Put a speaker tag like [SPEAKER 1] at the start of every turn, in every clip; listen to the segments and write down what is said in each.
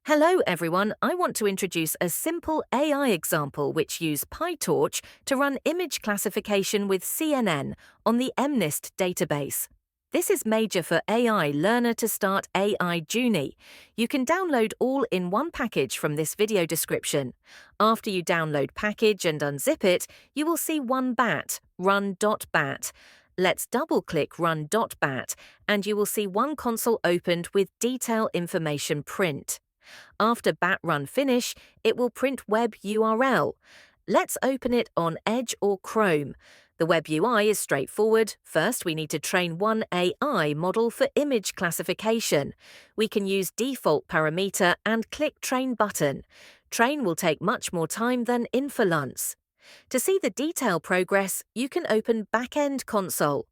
[SPEAKER 1] Hello everyone, I want to introduce a simple AI example which uses pytorch to run image classification with CNN on the MNIST database. This is major for AI Learner to Start AI Juni. You can download all in one package from this video description. After you download package and unzip it, you will see one bat, run.bat. Let's double-click run.bat and you will see one console opened with detail information print. After bat run finish, it will print web URL. Let's open it on Edge or Chrome. The web UI is straightforward. First, we need to train one AI model for image classification. We can use default parameter and click Train button. Train will take much more time than Inference. To see the detail progress, you can open Backend Console.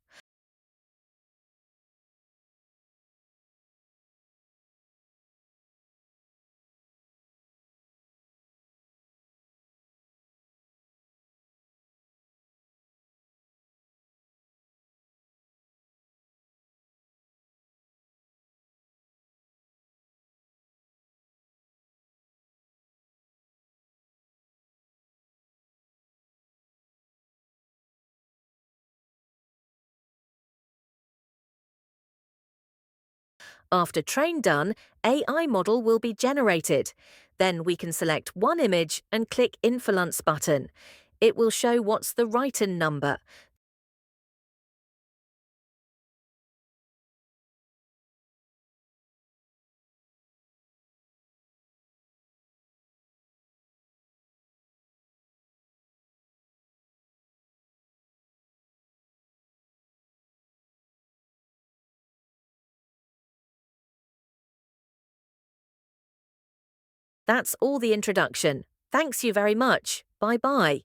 [SPEAKER 1] After train done, AI model will be generated. Then we can select one image and click Inference button. It will show what's the write-in number. That's all the introduction. Thanks you very much. Bye-bye.